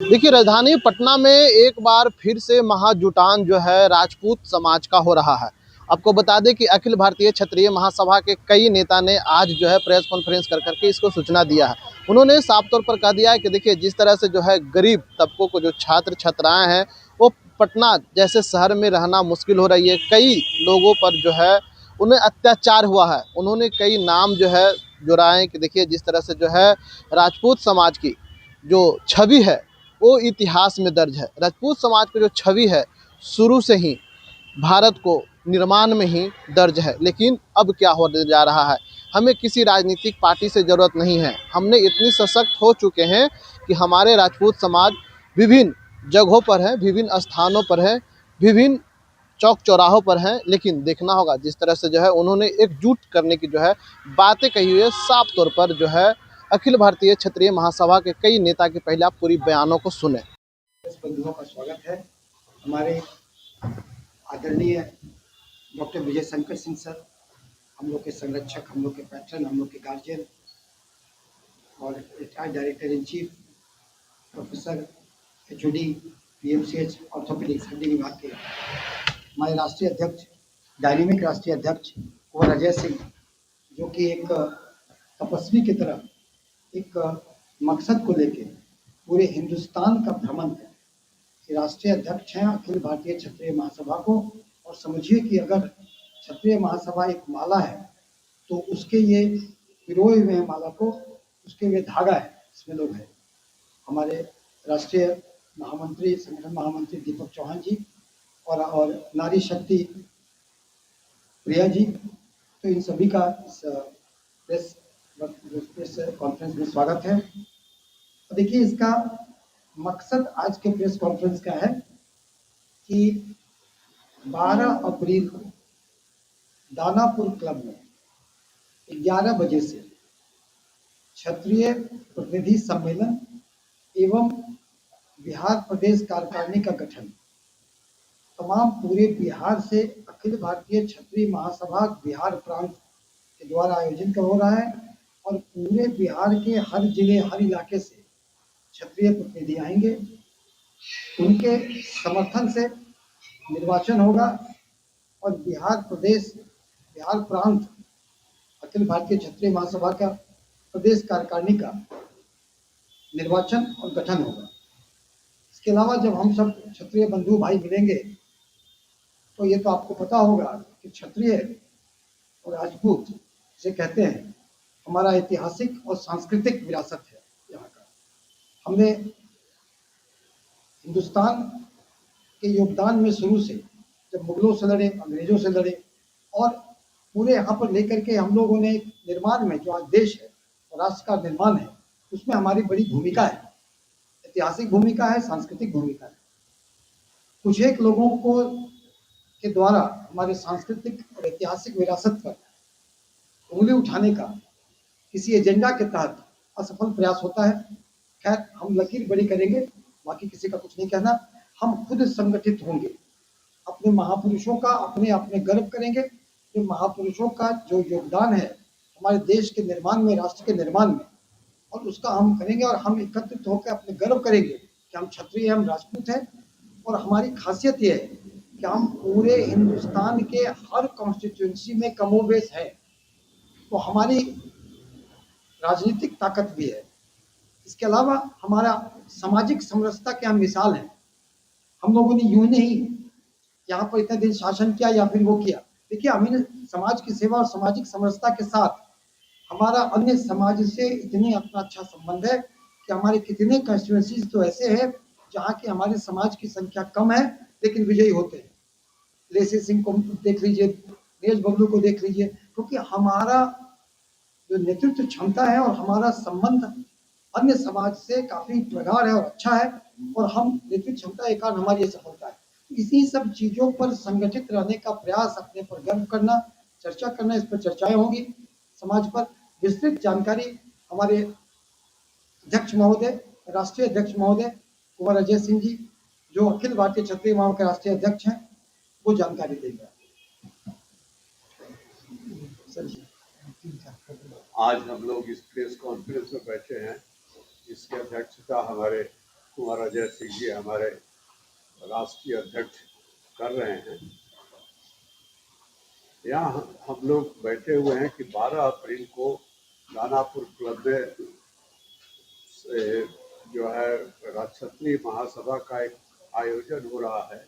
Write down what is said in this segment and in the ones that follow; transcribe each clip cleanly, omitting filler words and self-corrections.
देखिए, राजधानी पटना में एक बार फिर से महाजुटान जो है राजपूत समाज का हो रहा है। आपको बता दें कि अखिल भारतीय क्षत्रिय महासभा के कई नेता ने आज जो है प्रेस कॉन्फ्रेंस कर करके इसको सूचना दिया है। उन्होंने साफ तौर पर कह दिया है कि देखिए, जिस तरह से जो है गरीब तबकों को जो छात्र छात्राएं हैं वो पटना जैसे शहर में रहना मुश्किल हो रही है। कई लोगों पर जो है उन्हें अत्याचार हुआ है। उन्होंने कई नाम जो है जुड़ाए कि देखिए, जिस तरह से जो है राजपूत समाज की जो छवि है वो इतिहास में दर्ज है। राजपूत समाज की जो छवि है शुरू से ही भारत को निर्माण में ही दर्ज है। लेकिन अब क्या होने जा रहा है, हमें किसी राजनीतिक पार्टी से ज़रूरत नहीं है। हमने इतनी सशक्त हो चुके हैं कि हमारे राजपूत समाज विभिन्न जगहों पर है, विभिन्न स्थानों पर है, विभिन्न चौक चौराहों पर हैं। लेकिन देखना होगा जिस तरह से जो है उन्होंने एकजुट करने की जो है बातें कही हुई है, साफ तौर पर जो है अखिल भारतीय क्षत्रिय महासभा के कई नेता के पहले आप पूरी बयानों को सुने। बंधुओं का स्वागत है। हमारे आदरणीय डॉक्टर विजय शंकर सिंह सर, हम लोग के संरक्षक, हम लोग के पैट्रन, हम लोग के गार्जियन और retired director in chief professor HOD PMCH orthopaedics हड्डी विभाग के हमारे राष्ट्रीय अध्यक्ष, डायनेमिक राष्ट्रीय अध्यक्ष कुंवर अजय सिंह, जो कि एक तपस्वी की तरह एक मकसद को लेके पूरे हिंदुस्तान का भ्रमण है। राष्ट्रीय अध्यक्ष हैं अखिल भारतीय क्षत्रिय महासभा को, और समझिए कि अगर क्षत्रिय महासभा एक माला है तो उसके ये पिरोए हुए माला को, उसके ये धागा है, इसमें लोग हैं। हमारे राष्ट्रीय महामंत्री, संगठन महामंत्री दीपक चौहान जी और नारी शक्ति प्रिया जी, तो इन सभी का प्रेस कॉन्फ्रेंस में स्वागत है। देखिए, इसका मकसद आज के प्रेस कॉन्फ्रेंस का है कि 12 अप्रैल को दानापुर क्लब में 11 बजे से क्षत्रिय प्रतिनिधि सम्मेलन एवं बिहार प्रदेश कार्यकारिणी का गठन तमाम पूरे बिहार से अखिल भारतीय क्षत्रिय महासभा बिहार प्रांत के द्वारा आयोजन हो रहा है, और पूरे बिहार के हर जिले, हर इलाके से क्षत्रिय प्रतिनिधि आएंगे। उनके समर्थन से निर्वाचन होगा और बिहार प्रदेश, बिहार प्रांत अखिल भारतीय क्षत्रिय महासभा का प्रदेश कार्यकारिणी का निर्वाचन और गठन होगा। इसके अलावा जब हम सब क्षत्रिय बंधु भाई मिलेंगे तो ये तो आपको पता होगा कि क्षत्रिय और राजपूत जिसे कहते हैं, हमारा ऐतिहासिक और सांस्कृतिक विरासत है यहाँ का। हमने हिंदुस्तान के योगदान में शुरू से, जब मुगलों से लड़े, अंग्रेजों से लड़े, और पूरे यहाँ पर लेकर के हम लोगों ने निर्माण में, जो आज देश है और राष्ट्र का निर्माण है, उसमें हमारी बड़ी भूमिका है, ऐतिहासिक भूमिका है, सांस्कृतिक भूमिका है। कुछ एक लोगों को के द्वारा हमारे सांस्कृतिक और ऐतिहासिक विरासत पर उंगली उठाने का किसी एजेंडा के तहत असफल प्रयास होता है। खैर, हम लकीर बड़ी करेंगे, बाकी किसी का कुछ नहीं कहना। हम खुद संगठित होंगे, अपने महापुरुषों का अपने अपने गर्व करेंगे। जो महापुरुषों का जो योगदान है हमारे देश के निर्माण में, राष्ट्र के निर्माण में, और उसका हम करेंगे, और हम एकत्रित होकर अपने गर्व करेंगे कि हम क्षत्रिय, हम राजपूत हैं। और हमारी खासियत यह है कि हम पूरे हिंदुस्तान के हर कॉन्स्टिट्यूंसी में कमोबेश है, तो हमारी राजनीतिक ताकत भी है। इसके अलावा हमारा सामाजिक समरसता की हम मिसाल है। हम लोगों ने यूं नहीं यहाँ पर इतने दिन शासन किया या फिर वो किया। देखिए, हमें समाज की सेवा और सामाजिक समरसता के साथ हमारा अन्य समाज से इतनी अपना अच्छा संबंध है कि हमारे कितने कंस्टिट्यूएंसीज तो ऐसे हैं जहाँ के हमारे समाज की संख्या कम है लेकिन विजयी होते हैं। लेसी सिंह को देख लीजिए, नीरज बबलू को देख लीजिए, क्योंकि हमारा जो नेतृत्व क्षमता है और हमारा संबंध अन्य समाज से काफी प्रगाढ़ है और अच्छा है, और हम नेतृत्व क्षमता के कारण हमारी ये सफलता है। इसी सब चीजों पर संगठित रहने का प्रयास, अपने पर गर्व करना, चर्चा करना, इस पर चर्चाएं होंगी। समाज पर विस्तृत जानकारी हमारे अध्यक्ष महोदय, राष्ट्रीय अध्यक्ष महोदय कुंवर अजय सिंह जी, जो अखिल भारतीय क्षत्रिय महासभा के राष्ट्रीय अध्यक्ष हैं, वो जानकारी देंगे। आज हम लोग इस प्रेस कॉन्फ्रेंस में बैठे हैं, इसकी अध्यक्षता हमारे कुमार अजय सिंह जी हमारे राष्ट्रीय अध्यक्ष कर रहे हैं। यहाँ हम लोग बैठे हुए हैं कि 12 अप्रैल को दानापुर क्लब में से जो है क्षत्रिय महासभा का एक आयोजन हो रहा है,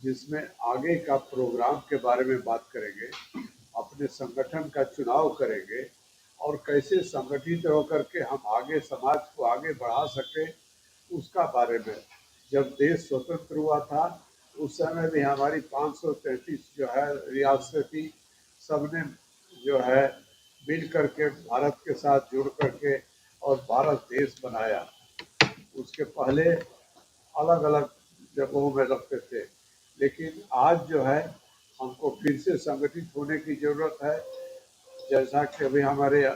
जिसमें आगे का प्रोग्राम के बारे में बात करेंगे, अपने संगठन का चुनाव करेंगे और कैसे संगठित होकर के हम आगे समाज को आगे बढ़ा सके उसका बारे में। जब देश स्वतंत्र हुआ था उस समय भी हमारी 533 जो है रियासतें थी, सबने जो है मिल करके भारत के साथ जुड़ करके और भारत देश बनाया। उसके पहले अलग अलग जगहों में रखते थे, लेकिन आज जो है हमको फिर से संगठित होने की जरूरत है। जैसा कि अभी हमारे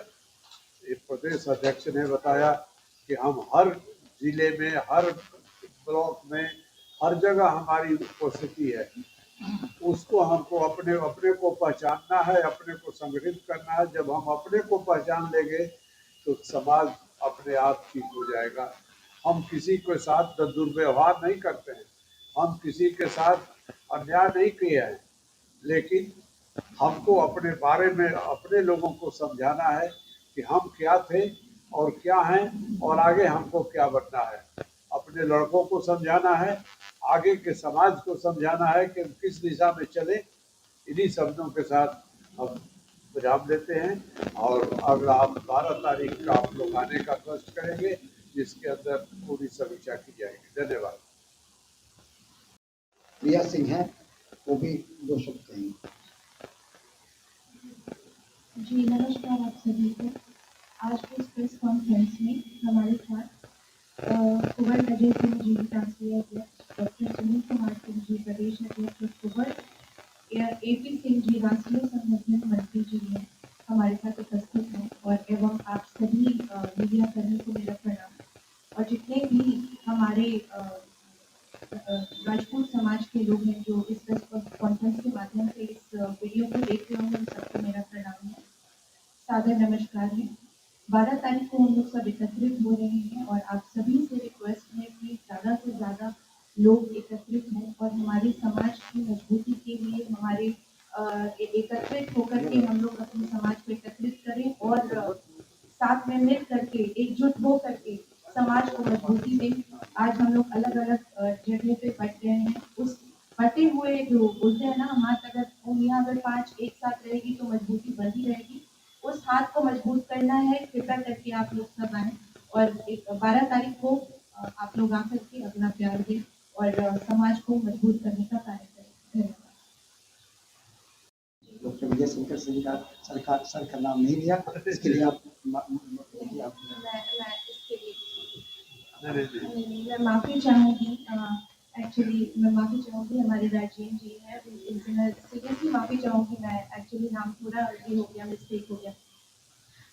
प्रदेश अध्यक्ष ने बताया कि हम हर जिले में, हर ब्लॉक में, हर जगह हमारी उपस्थिति है। उसको हमको अपने अपने को पहचानना है, अपने को संगठित करना है। जब हम अपने को पहचान लेंगे तो समाज अपने आप ठीक हो जाएगा। हम किसी के साथ दुर्व्यवहार नहीं करते हैं, हम किसी के साथ अन्याय नहीं किए हैं, लेकिन हमको अपने बारे में अपने लोगों को समझाना है कि हम क्या थे और क्या हैं और आगे हमको क्या बनना है। अपने लड़कों को समझाना है, आगे के समाज को समझाना है कि हम किस दिशा में चले। इन्हीं शब्दों के साथ हम विराम देते हैं और अगला 12 तारीख का आप लोग आने का कष्ट करेंगे, जिसके अंदर पूरी समीक्षा की जाएगी। धन्यवाद। प्रिया सिंह है, वो भी 2 शब्द कहेंगे। जी नमस्कार आप सभी को। आज के इस प्रेस कॉन्फ्रेंस में हमारे साथ कुंवर अजय सिंह जी राष्ट्रीय अध्यक्ष, डॉक्टर सुनील कुमार सिंह जी प्रदेश अध्यक्ष और कुंवर AP सिंह जी राष्ट्रीय संगठन मंत्री जी हैं, हमारे साथ उपस्थित हैं। और एवं आप सभी मीडिया कर्मी को मेरा प्रणाम। और जितने भी हमारे राजपूत समाज के लोग हैं जो इस प्रेस कॉन्फ्रेंस के माध्यम से इस वीडियो को देख रहे होंगे, उन सबको मेरा प्रणाम है, सादर नमस्कार है। 12 तारीख को हम लोग सब एकत्रित हो रहे हैं और आप सभी से रिक्वेस्ट है कि ज़्यादा से ज़्यादा लोग एकत्रित हों और हमारे समाज की मजबूती के लिए हमारे एकत्रित होकर के हम लोग अपने समाज को एकत्रित करें और साथ में मिल करके एकजुट हो करके समाज को मजबूती दें। आज हम लोग अलग अलग जगह पे बट रहे हैं, उस बटे हुए जो बोलते हैं ना हाथ, अगर उंगलियां अगर 5 एक साथ रहेगी तो मजबूती बनी रहेगी। उस हाथ को मजबूत करना है। कृपया करके आप लोग सब आए और 12 तारीख को आप लोग आकर के अपना प्यार दें और समाज को मजबूत करने का कार्य करें। धन्यवाद। डॉक्टर विजय शंकर सिंह का सर का नाम नहीं लिया, इसके लिए आप मैं माफ़ी चाहूँगी। एक्चुअली मैं माफ़ी चाहूँगी, हमारे राजीव जी हैं, उनसे मैं सीरियसली माफ़ी चाहूँगी। मैं एक्चुअली नाम थोड़ा ये हो गया, मिस्टेक हो गया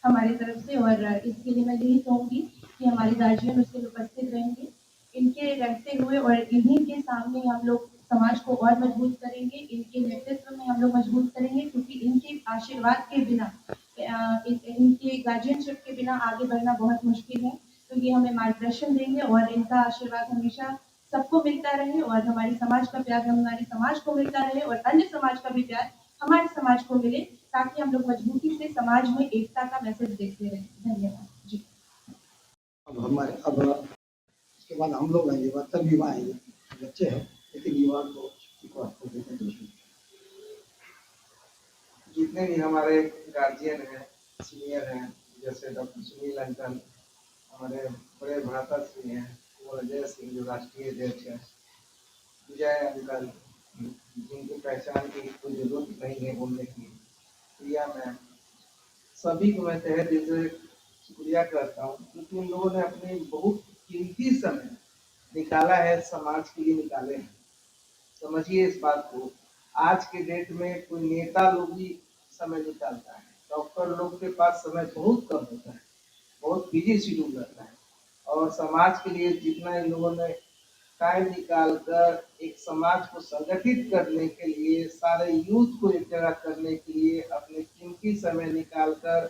हमारी तरफ से। और इसके लिए मैं यही कहूँगी कि हमारे गार्जियन उसके लिए उपस्थित रहेंगे। इनके रहते हुए और इन्हीं के सामने हम लोग समाज को और मजबूत करेंगे, इनके नेतृत्व में हम लोग मजबूत करेंगे, क्योंकि इनके आशीर्वाद के बिना, इनके गार्जियनशिप के बिना आगे बढ़ना बहुत मुश्किल है। तो ये हमें मार्गदर्शन देंगे और इनका आशीर्वाद हमेशा सबको मिलता रहे और हमारे समाज का प्यार हमारे समाज को मिलता रहे और अन्य समाज का भी प्यार हमारे समाज को मिले, ताकि हम लोग मजबूती से समाज में एकता का मैसेज देते रहें। धन्यवाद जी। अब उसके बाद हम लोग आएंगे, तब युवा आएंगे, बच्चे हैं लेकिन युवा को आपको देते हैं। जितने भी हमारे गार्जियन हैं, सीनियर हैं, जैसे डॉक्टर सुनील अंकल, हमारे बड़े भ्राता श्री हैं, कुंवर अजय सिंह जो राष्ट्रीय अध्यक्ष हैं, विजय अंकल जिनकी पहचान की कोई जरूरत नहीं है बोलने की, प्रिया मैम, सभी को मैं तहे दिल से शुक्रिया करता हूँ, क्योंकि उन लोगों ने अपने बहुत कीमती समय निकाला है, समाज के लिए निकाले हैं। समझिए इस बात को, आज के डेट में कोई नेता लोग भी समय निकालता है, डॉक्टर लोग के पास समय बहुत कम होता है, बहुत बिजी शेड्यूल रहता है, और समाज के लिए जितना इन लोगों ने टाइम निकाल कर एक समाज को संगठित करने के लिए, सारे यूथ को एक जगह करने के लिए अपने कीमती समय निकाल कर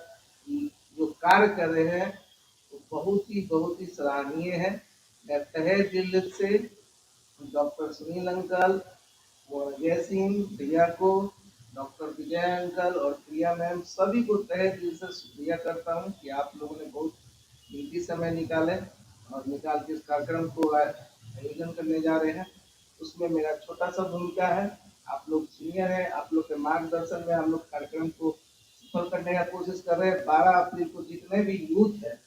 जो कार्य कर रहे हैं वो बहुत ही सराहनीय है। मैं तहे दिल से डॉक्टर सुनील अंकल, अजय सिंह भैया को, डॉक्टर विजय अंकल और प्रिया मैम सभी को तहे दिल से शुक्रिया करता हूँ कि आप लोगों ने बहुत कीमती समय निकाले और निकाल के इस कार्यक्रम को आयोजन करने जा रहे हैं। उसमें मेरा छोटा सा भूमिका है। आप लोग सीनियर हैं, आप लोग के मार्गदर्शन में हम लोग कार्यक्रम को सफल करने का कोशिश कर रहे हैं। 12 अप्रैल को जितने भी यूथ है,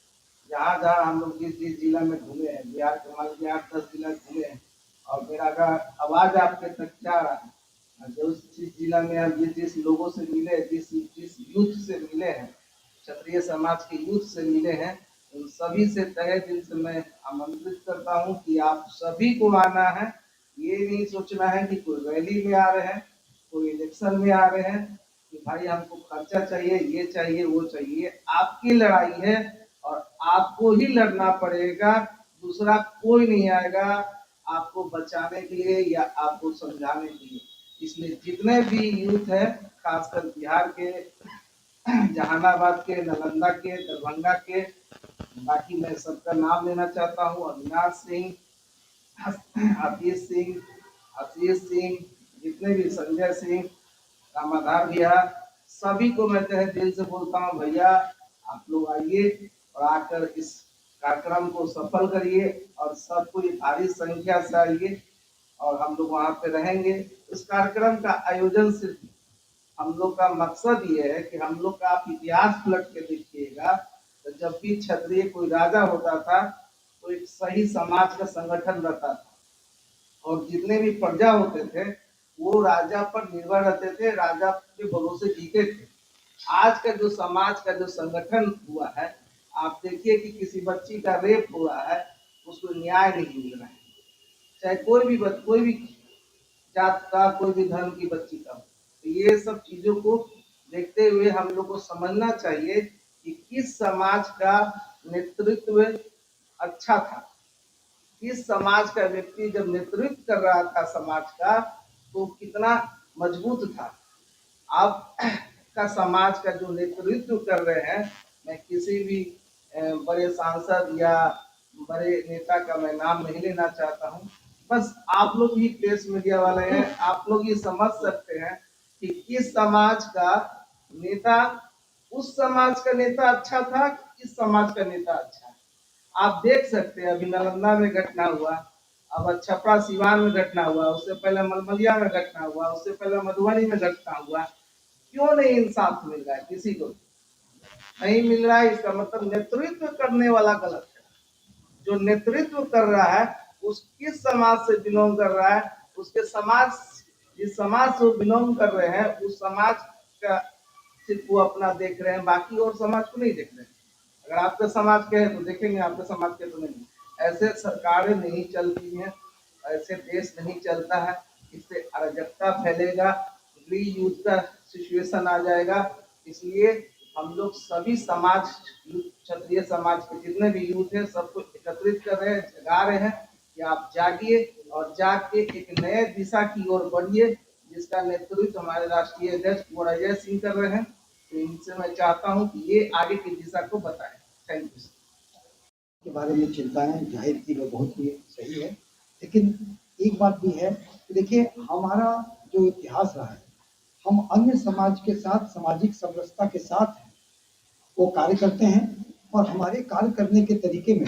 जहाँ जहाँ हम लोग जिस जिस जिला में घूमे हैं, बिहार के मान लीजिए 8-10 जिला घूमे हैं, और मेरा अगर आवाज आपके तक जा रहा है, जो जिस जिला में हम जिस लोगों से मिले, जिस जिस यूथ से मिले हैं, क्षत्रिय समाज के यूथ से मिले हैं, उन सभी से तहे दिल से मैं आमंत्रित करता हूं कि आप सभी को आना है। ये नहीं सोचना है कि कोई रैली में आ रहे हैं, कोई इलेक्शन में आ रहे हैं कि भाई हमको खर्चा चाहिए, ये चाहिए, वो चाहिए। आपकी लड़ाई है और आपको ही लड़ना पड़ेगा, दूसरा कोई नहीं आएगा आपको बचाने के लिए या आपको समझाने के लिए। इसलिए जितने भी यूथ है, खासकर बिहार के, जहानाबाद के, नालंदा के, दरभंगा के, बाकी मैं सबका नाम लेना चाहता हूँ, अविनाश सिंह, आशीष सिंह, आशीष सिंह, जितने भी संजय सिंह, रामाधार भैया, सभी को मैं तहे दिल से बोलता हूँ भैया आप लोग आइए और आकर इस कार्यक्रम को सफल करिए और सब कोई भारी संख्या से आइए और हम लोग वहाँ पे रहेंगे। इस कार्यक्रम का आयोजन सिर्फ हम लोग का मकसद ये है कि हम लोग का आप इतिहास पलट के देखिएगा, तो जब भी क्षत्रिय कोई राजा होता था तो एक सही समाज का संगठन रहता था और जितने भी प्रजा होते थे वो राजा पर निर्भर रहते थे, राजा के भरोसे जीते थे। आज का जो समाज का जो संगठन हुआ है, आप देखिए कि किसी बच्ची का रेप हुआ है, उसको न्याय नहीं मिल रहा है, चाहे कोई भी जात का, कोई भी धर्म की बच्ची का हो। तो ये सब चीजों को देखते हुए हम लोग को समझना चाहिए कि किस समाज का नेतृत्व अच्छा था, किस समाज का व्यक्ति जब नेतृत्व कर रहा था समाज का तो कितना मजबूत था। आप का समाज का जो नेतृत्व कर रहे हैं, मैं किसी भी बड़े सांसद या बड़े नेता का मैं नाम नहीं लेना चाहता हूँ, बस आप लोग ही प्रेस मीडिया वाले हैं, आप लोग ही समझ सकते हैं कि किस समाज का नेता, उस समाज का नेता अच्छा था, किस समाज का नेता अच्छा है। आप देख सकते हैं अभी नालंदा में घटना हुआ, अब छपरा सिवान में घटना हुआ, उससे पहले मलमलिया में घटना हुआ, उससे पहले मधुबनी में घटना हुआ। क्यों नहीं इंसाफ मिल रहा है, किसी को नहीं मिल रहा है? इसका मतलब नेतृत्व करने वाला गलत है। जो नेतृत्व कर रहा है उस किस समाज से बिलोंग कर रहा है, उसके समाज, जिस समाज से वो बिलोंग कर रहे हैं उस समाज का सिर्फ वो अपना देख रहे हैं, बाकी और समाज को नहीं देख रहे हैं। अगर आपके समाज के हैं तो देखेंगे, आपके समाज के तो नहीं। ऐसे सरकारें नहीं चलती हैं, ऐसे देश नहीं चलता है, इससे अराजकता फैलेगा, युद्ध का सिचुएशन आ जाएगा। इसलिए हम लोग सभी समाज, क्षत्रिय समाज के जितने भी यूथ हैं सबको एकत्रित कर रहे हैं, जगा रहे हैं कि आप जागिए और जाग के एक नए दिशा की ओर बढ़िए, जिसका नेतृत्व हमारे राष्ट्रीय अध्यक्ष कुंवर अजय सिंह कर रहे हैं। तो इनसे मैं चाहता हूं कि ये आगे की दिशा को बताएं। Thank you. के बारे में चिंताएं जाहिर की वो बहुत ही सही है, लेकिन एक बात भी है, देखिए हमारा जो इतिहास रहा है, हम अन्य समाज के साथ सामाजिक समरसता के साथ वो कार्य करते हैं और हमारे कार्य करने के तरीके में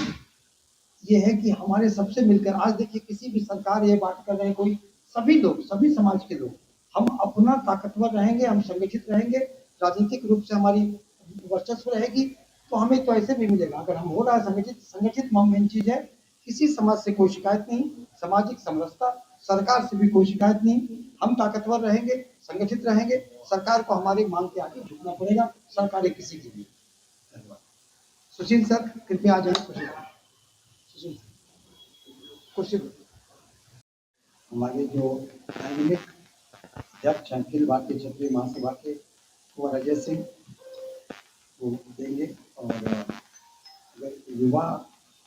ये है कि हमारे सबसे मिलकर, आज देखिए किसी भी सरकार ये बात कर रहे हैं कोई, सभी लोग, सभी समाज के लोग, हम अपना ताकतवर रहेंगे, हम संगठित रहेंगे, राजनीतिक रूप से हमारी वर्चस्व रहेगी, तो हमें तो ऐसे भी मिलेगा। अगर हम हो रहा है संगठित मेन चीज है, किसी समाज से कोई शिकायत नहीं, सामाजिक समरसता, सरकार से भी कोई शिकायत नहीं, हम ताकतवर रहेंगे, संगठित रहेंगे, सरकार को हमारी मांग के आगे झुकना पड़ेगा, सरकार किसी की भी। धन्यवाद। सुशील सर कृपया आ जाए। सुशील हमारे जो डायनेमिक अध्यक्ष अखिल भारतीय क्षत्रिय महासभा के कुंवर अजय सिंह वो देंगे, और अगर युवा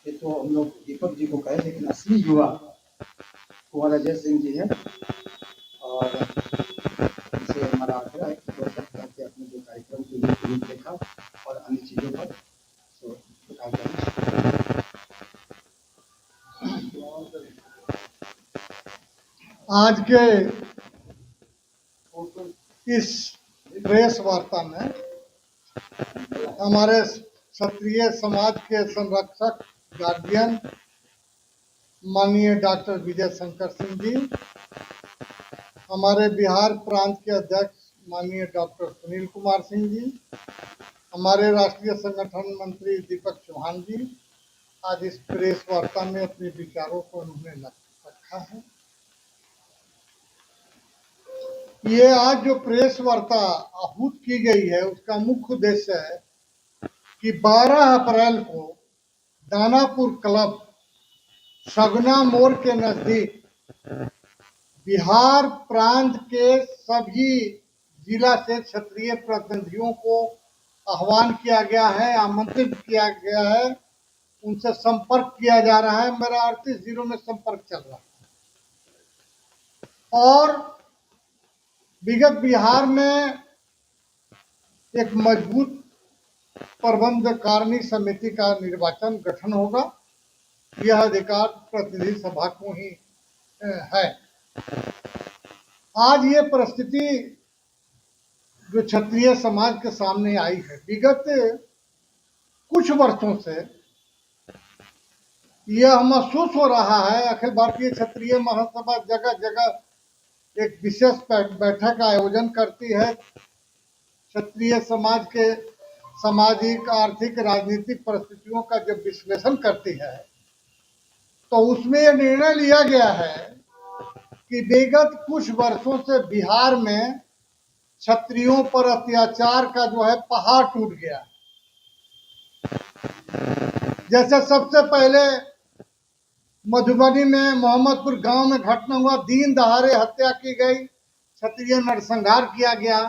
के तो हम लोग दीपक जी को कहें, लेकिन असली युवा कुंवर अजय सिंह जी है, और इनसे हमारा आग्रह है कि वो सब करके अपने जो कार्यक्रम की देखा और अन्य चीज़ों पर तो आज के इस प्रेस वार्ता में हमारे क्षत्रिय समाज के संरक्षक गार्जियन माननीय डॉक्टर विजय शंकर सिंह जी, हमारे बिहार प्रांत के अध्यक्ष माननीय डॉक्टर सुनील कुमार सिंह जी, हमारे राष्ट्रीय संगठन मंत्री दीपक चौहान जी आज इस प्रेस वार्ता में अपने विचारों को उन्होंने रखा है। ये आज जो प्रेस वार्ता आहूत की गई है उसका मुख्य उद्देश्य है कि 12 अप्रैल को दानापुर क्लब सगना मोड़ के नजदीक बिहार प्रांत के सभी जिला से क्षत्रिय प्रतिनिधियों को आह्वान किया गया है, आमंत्रित किया गया है, उनसे संपर्क किया जा रहा है। मेरा 38 जिलों में संपर्क चल रहा है और विगत बिहार में एक मजबूत प्रबंध कारिणी समिति का निर्वाचन गठन होगा। यह अधिकार प्रतिनिधि सभा को ही है। आज ये परिस्थिति जो क्षत्रिय समाज के सामने आई है, विगत कुछ वर्षों से यह महसूस हो रहा है। अखिल भारतीय क्षत्रिय महासभा जगह जगह एक विशेष बैठक का आयोजन करती है। क्षत्रिय समाज के सामाजिक, आर्थिक, राजनीतिक परिस्थितियों का जब विश्लेषण करती है तो उसमें यह निर्णय लिया गया है कि विगत कुछ वर्षों से बिहार में क्षत्रियों पर अत्याचार का जो है पहाड़ टूट गया। जैसे सबसे पहले मधुबनी में मोहम्मदपुर गांव में घटना हुआ, दिन दहाड़े हत्या की गई, क्षत्रिय नरसंहार किया गया।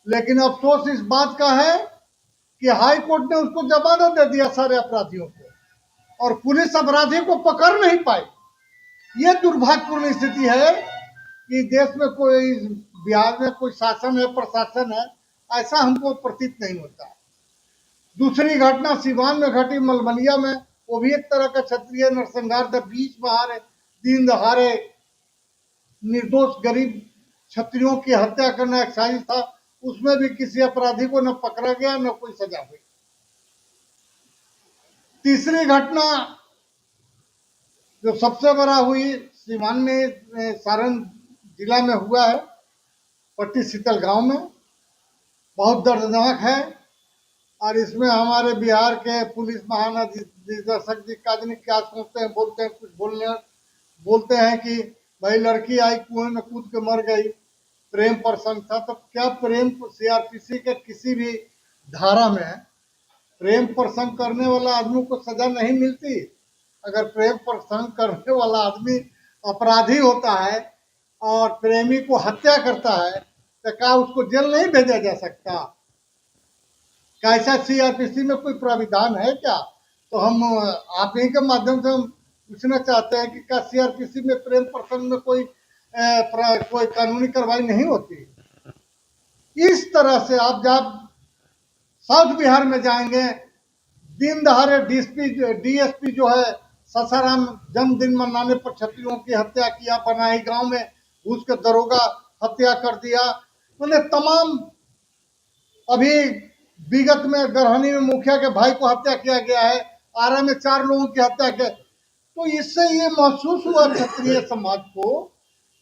लेकिन अफसोस इस बात का है कि हाई कोर्ट ने उसको जमानत दे दिया सारे अपराधियों को और पुलिस अपराधी को पकड़ नहीं पाई। ये दुर्भाग्यपूर्ण स्थिति है कि देश में कोई, बिहार में कोई शासन है, प्रशासन है, ऐसा हमको प्रतीत नहीं होता। दूसरी घटना सिवान में घटी, मलमलिया में, वो भी एक तरह का क्षत्रिय नरसंहार था। बीच बहार दिन दहाड़े निर्दोष गरीब क्षत्रियों की हत्या करना एक साजिश था। उसमें भी किसी अपराधी को न पकड़ा गया न कोई सजा हुई। तीसरी घटना जो सबसे बड़ा हुई सिवान में, सारण जिला में हुआ है, पट्टी शीतल गांव में, बहुत दर्दनाक है। और इसमें हमारे बिहार के पुलिस महानिदेशक जी काजनी क्या सोचते हैं, बोलते हैं कुछ बोलते हैं कि भाई लड़की आई कुएं में कूद के मर गई, प्रेम प्रसंग था। तो क्या प्रेम, सीआरपीसी के किसी भी धारा में प्रेम प्रसंग करने वाला आदमी को सजा नहीं मिलती? अगर प्रेम प्रसंग करने वाला आदमी अपराधी होता है और प्रेमी को हत्या करता है तो क्या उसको जेल नहीं भेजा जा सकता? क्या ऐसा सीआरपीसी में कोई प्राविधान है क्या? तो हम आप ही के माध्यम से हम पूछना चाहते हैं कि क्या सीआरपीसी में प्रेम प्रसंग में कोई कानूनी कार्रवाई नहीं होती? इस तरह से आप जब साउथ बिहार में जाएंगे, दिन दहाड़े डीएसपी जो है सासाराम जन्मदिन मनाने पर क्षत्रियों की हत्या किया, बनाई गांव में घुस के दरोगा हत्या कर दिया। मैंने तमाम, अभी विगत में गरहनी में मुखिया के भाई को हत्या किया गया है, आरा में 4 लोगों की हत्या किया। तो इससे ये महसूस हुआ क्षत्रिय समाज को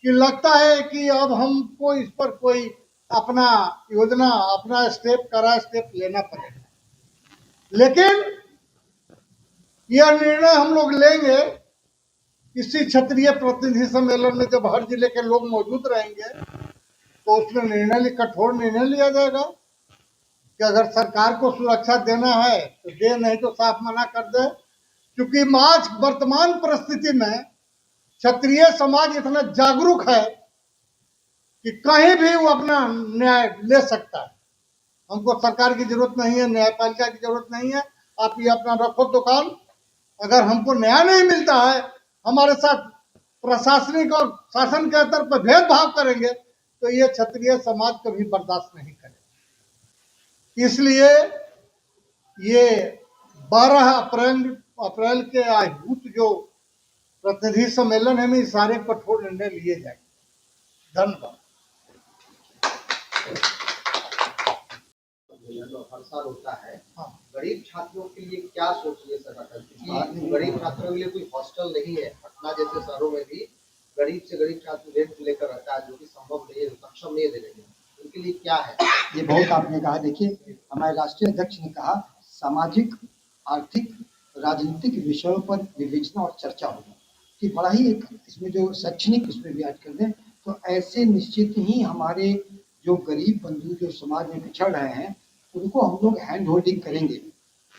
कि लगता है कि अब हमको इस पर कोई अपना योजना, अपना स्टेप लेना पड़ेगा। लेकिन यह निर्णय हम लोग लेंगे इसी क्षत्रिय प्रतिनिधि सम्मेलन में। जब हर जिले के लोग मौजूद रहेंगे तो उसमें कठोर निर्णय लिया जाएगा कि अगर सरकार को सुरक्षा देना है तो दे, नहीं तो साफ मना कर दे। क्योंकि आज वर्तमान परिस्थिति में क्षत्रिय समाज इतना जागरूक है कि कहीं भी वो अपना न्याय ले सकता है। हमको सरकार की जरूरत नहीं है, न्यायपालिका की जरूरत नहीं है। आप ये अपना रखो दुकान, अगर हमको न्याय नहीं मिलता है, हमारे साथ प्रशासनिक और शासन के स्तर पर भेदभाव करेंगे तो ये क्षत्रिय समाज कभी बर्दाश्त नहीं करेगा। इसलिए ये 12 अप्रैल के आहूत जो प्रतिनिधि सम्मेलन है में इस सारे कठोर निर्णय लिए जाएंगे। धन्यवाद। जो हर साल होता है, हाँ। गरीब छात्रों के लिए क्या सोचिए सर अटल जी? क्योंकि गरीब छात्रों के लिए कोई हॉस्टल नहीं है। पटना जैसे शहरों में भी गरीब से गरीब छात्र रेंट लेकर रहता है, जो कि संभव नहीं है, सक्षम नहीं है देने में। उनके लिए क्या है? ये बहुत आपने कहा। देखिए, हमारे राष्ट्रीय अध्यक्ष ने कहा सामाजिक, आर्थिक, राजनीतिक विषयों पर विवेचना और चर्चा होगी कि बड़ा ही एक इसमें जो शैक्षणिक इसमें भी ऐड कर दें, तो ऐसे निश्चित ही हमारे जो गरीब बंधु जो समाज में पिछड़ रहे हैं उनको हम लोग हैंड होल्डिंग करेंगे।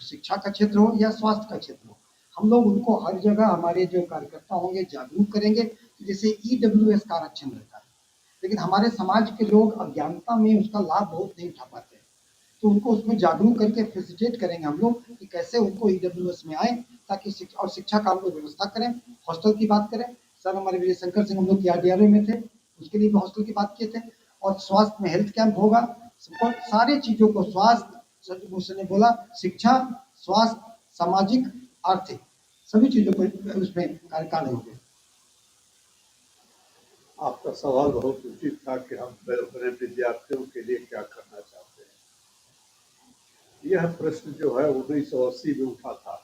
शिक्षा का क्षेत्र हो या स्वास्थ्य का क्षेत्र हो, हम लोग उनको हर जगह हमारे जो कार्यकर्ता होंगे जागरूक करेंगे। जैसे EWS का आरक्षण रहता है, लेकिन हमारे समाज के लोग अज्ञानता में उसका लाभ बहुत नहीं उठा पाते, तो उनको उसमें जागरूक करके फैसिलिटेट करेंगे हम लोग कि कैसे उनको EWS में आए, ताकि शिक्षा का हम लोग व्यवस्था करें। हॉस्टल की बात करें, सर हमारे विजय शंकर सिंह हम लोग DRDO में थे, उसके लिए भी हॉस्टल की बात किए थे। और स्वास्थ्य में हेल्थ कैंप होगा, सारी चीजों को स्वास्थ्य उसने बोला, शिक्षा, स्वास्थ्य, सामाजिक, आर्थिक सभी चीजों को उसमें कार्यकाल होंगे। आपका सवाल बहुत उचित था कि हम अपने विद्यार्थियों के लिए क्या करना चाहते हैं। यह प्रश्न जो है 1980 में उठा था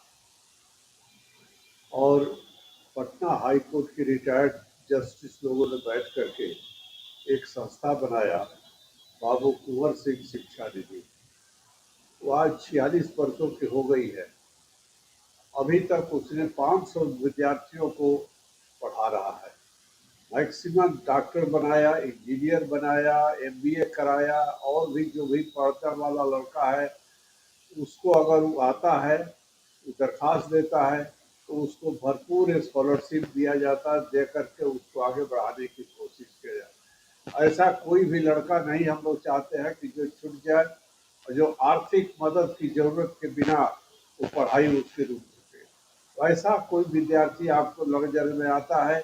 और पटना हाई कोर्ट के रिटायर्ड जस्टिस लोगों ने बैठ करके एक संस्था बनाया, बाबू कुंवर सिंह शिक्षा निधि। वो आज 46 वर्षों की हो गई है। अभी तक उसने 500 विद्यार्थियों को पढ़ा रहा है। मैक्सिमम डॉक्टर बनाया, इंजीनियर बनाया, MBA कराया, और भी जो भी पढ़ने वाला लड़का है उसको अगर वो आता है, वो दरखास्त देता है, तो उसको भरपूर स्कॉलरशिप दिया जाता है, दे करके उसको आगे बढ़ाने की कोशिश किया जाए। ऐसा कोई भी लड़का नहीं हम लोग चाहते हैं कि जो छूट जाए, और जो आर्थिक मदद की जरूरत के बिना वो पढ़ाई उसकी रुक सके। तो ऐसा कोई विद्यार्थी आपको लग्जर में आता है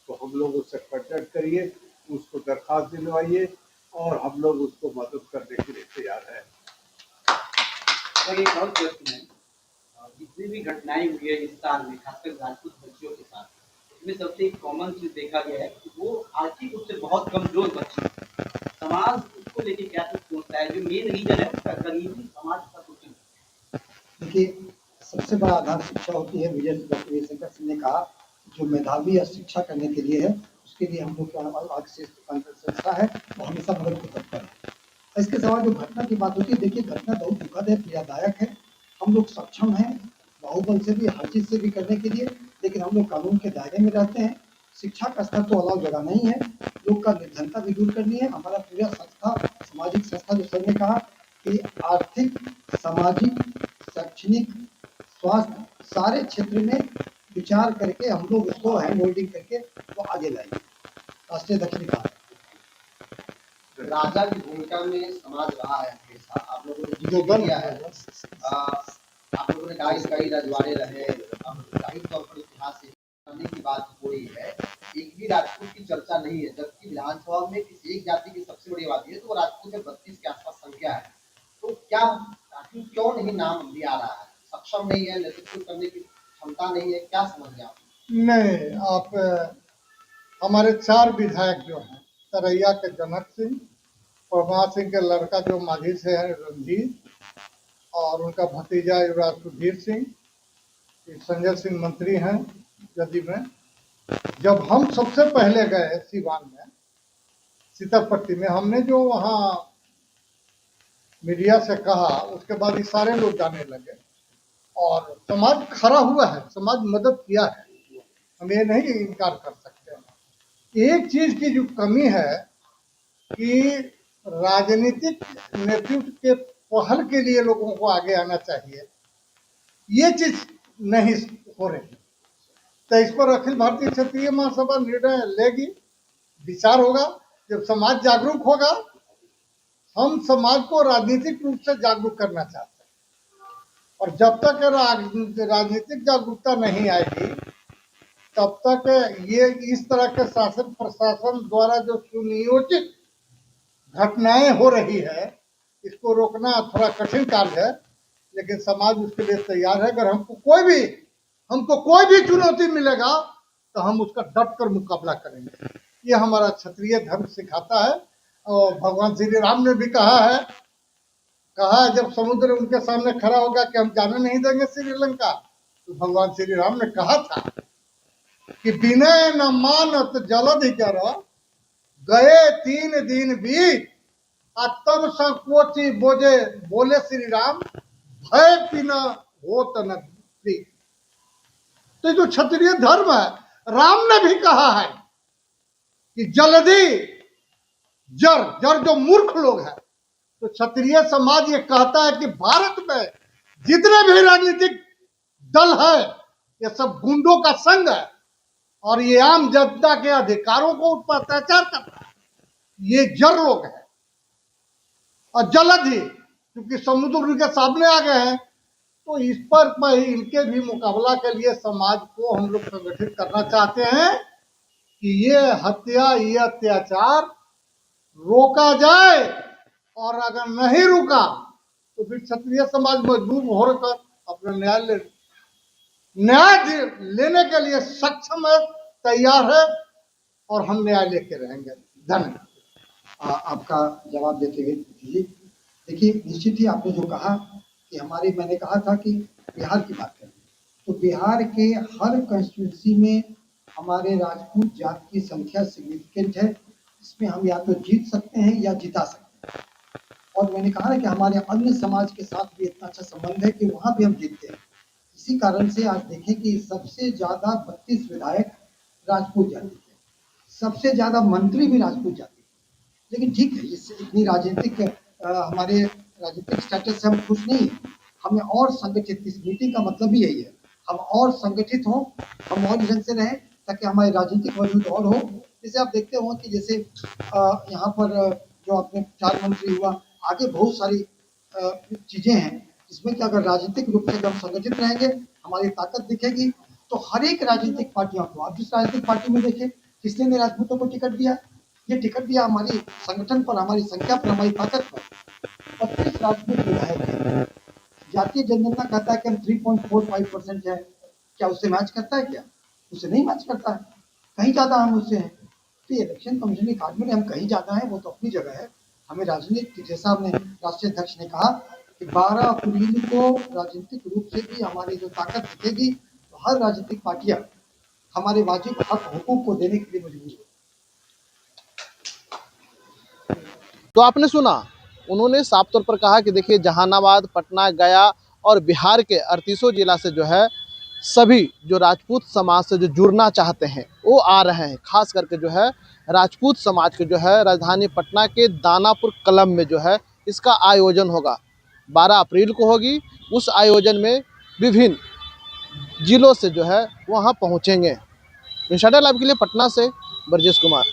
तो हम लोग उससे कांटेक्ट करिए, उसको दरखास्त दिलवाइए और हम लोग उसको मदद करने के लिए तैयार हैं। और एक और प्रश्न है, जितनी भी घटनाएं हुई है इस साल में, खासकर राजपूत बच्चियों के साथ, इसमें सबसे एक कॉमन चीज देखा गया है कि वो आर्थिक रूप से बहुत कमजोर बच्चे हैं। समाज उसको लेके क्या कुछ सोचता है? जो मेन रीजन है उसका गरीबी समाज का सोचना। देखिए, सबसे बड़ा आधार शिक्षा होती है। डॉक्टर विजय शंकर सिंह ने कहा जो मेधावी या शिक्षा करने के लिए है, उसके लिए हम लोग का संस्था है वो हमेशा मदद को तत्पर है। इसके सवाल जो घटना की बात होती है, देखिए घटना बहुत दुखद है, पीड़ादायक है। हम लोग सक्षम हैं बाहुबल से भी, हर चीज से भी करने के लिए, लेकिन हम लोग कानून के दायरे में रहते हैं। शिक्षा का स्तर तो अलग जगह नहीं है, लोग का निर्धनता भी दूर करनी है। हमारा पूरा संस्था, सामाजिक संस्था जो सर ने कहा कि आर्थिक, सामाजिक, शैक्षणिक, स्वास्थ्य सारे क्षेत्र में विचार करके हम लोग उसको हैंड होल्डिंग करके वो आगे लाएंगे। राष्ट्रीय अध्यक्ष ने कहा राजा की भूमिका में समाज रहा है हमेशा। आप लोगों ने जो योगदान किया है, आप लोगों ने कहा कि कई रजवाड़े रहे, अब जाहिर तौर पर इतिहास से करने की बात हो रही है, एक भी राजपूत की चर्चा नहीं है, जबकि विधानसभा में किसी एक जाति की सबसे बड़ी आबादी है तो वो राजपूत में 32 के आसपास संख्या है। तो क्या आखिर क्यों नहीं नाम लिया आ रहा है? सक्षम नहीं है, नेतृत्व करने की क्षमता नहीं है, क्या समझ गया? नहीं, आप हमारे 4 विधायक जो हैं, तरैया के जनक सिंह, परमा सिंह के लड़का जो मांझी से है रणजीत, और उनका भतीजा युवराज सुधीर सिंह, संजय सिंह मंत्री हैं यदि में। जब हम सबसे पहले गए सीवान में, सीतापट्टी में, हमने जो वहाँ मीडिया से कहा, उसके बाद ये सारे लोग जाने लगे और समाज खड़ा हुआ है, समाज मदद किया है, हम ये नहीं इनकार कर सकते हैं। एक चीज की जो कमी है कि राजनीतिक नेतृत्व के पहल के लिए लोगों को आगे आना चाहिए, ये चीज नहीं हो रही। तो इस पर अखिल भारतीय क्षेत्रीय महासभा निर्णय लेगी, विचार होगा। जब समाज जागरूक होगा, हम समाज को राजनीतिक रूप से जागरूक करना चाहते हैं, और जब तक राजनीतिक जागरूकता नहीं आएगी तब तक ये इस तरह के शासन प्रशासन द्वारा जो सुनियोजित घटनाएं हो रही है, इसको रोकना थोड़ा कठिन कार्य है, लेकिन समाज उसके लिए तैयार है। अगर हमको कोई भी चुनौती मिलेगा तो हम उसका डट कर मुकाबला करेंगे। ये हमारा क्षत्रिय धर्म सिखाता है। और भगवान श्री राम ने भी कहा है जब समुद्र उनके सामने खड़ा होगा कि हम जाने नहीं देंगे श्रीलंका, तो भगवान श्री राम ने कहा था कि विनय न मानत जलधि जर गए 3 दिन बीत, तब संकोची बोले श्री राम भय बिना होत न प्रीत। तो जो क्षत्रिय धर्म है, राम ने भी कहा है कि जल्दी जर जो मूर्ख लोग हैं, तो क्षत्रिय समाज ये कहता है कि भारत में जितने भी राजनीतिक दल है ये सब गुंडों का संग है और ये आम जनता के अधिकारों को उन पर अत्याचार करता है। ये जर लोग हैं। और जल्द ही क्योंकि समुद्र उनके सामने आ गए हैं, तो इस पर इनके भी मुकाबला के लिए समाज को हम लोग संगठित करना चाहते हैं कि ये हत्या, ये अत्याचार रोका जाए। और अगर नहीं रुका तो फिर क्षत्रिय समाज मजबूर होकर अपना न्याय लेने के लिए सक्षम है, तैयार है और हम न्याय लेके रहेंगे। धन्यवाद। आपका जवाब देते हुए देखिए, निश्चित ही आपने जो कहा कि मैंने कहा था कि बिहार की बात करें, तो बिहार के हर कंस्टिट्यूंसी में हमारे राजपूत जात की संख्या सिग्निफिकेंट है। इसमें हम या तो जीत सकते हैं या जिता सकते हैं। और मैंने कहा ना कि हमारे अन्य समाज के साथ भी इतना अच्छा संबंध है कि वहाँ भी हम जीतते हैं। इसी कारण से आज देखें कि सबसे ज़्यादा 32 विधायक राजपूत जाति के, सबसे ज़्यादा मंत्री भी राजपूत जाति के। लेकिन ठीक है, इससे इतनी हमारे राजनीतिक स्टेटस से हम खुश नहीं है। हमें और संगठित, इस मीटिंग का मतलब भी यही है, हम और संगठित हों, हम और ढंग से रहें ताकि हमारे राजनीतिक वजूद और हो। जैसे आप देखते हो कि जैसे यहाँ पर जो अपने 4 मंत्री हुआ, आगे बहुत सारी चीजें हैं जिसमें कि अगर राजनीतिक रूप से हम संगठित रहेंगे, हमारी ताकत दिखेगी। तो हर एक राजनीतिक पार्टियों को, आप जिस राजनीतिक पार्टी में देखें, किसने ने राजपूतों को टिकट दिया? ये टिकट दिया हमारी संगठन पर, हमारी संख्या पर, हमारी ताकत पर। 32 राजपूत विधायक है। जातीय जनगणना कहता है कि हम 3.45% है, क्या उससे मैच करता है? क्या उससे नहीं मैच करता है, कहीं ज्यादा हम उससे हैं। तो इलेक्शन कमीशन की काट में हम कहीं ज्यादा है, वो तो अपनी जगह है। हमें राजनीतिक, जैसा हमने राष्ट्रीय अध्यक्ष ने कहा कि 12 अप्रैल को राजनीतिक रूप से भी हमारी जो ताकत दिखेगी, तो हर राजनीतिक पार्टियां हमारे वाजिब हक हुकूक को देने के लिए मजबूर है। तो आपने सुना, उन्होंने साफ तौर पर कहा कि देखिए जहानाबाद, पटना, गया और बिहार के 38 जिला से जो है सभी जो राजपूत समाज से जो जुड़ना चाहते हैं वो आ रहे हैं। खास करके जो है राजपूत समाज के जो है राजधानी पटना के दानापुर कलम में जो है इसका आयोजन होगा, 12 अप्रैल को होगी। उस आयोजन में विभिन्न जिलों से जो है वहाँ पहुँचेंगे। इंशाल्लाह लाइव के लिए पटना से ब्रजेश कुमार।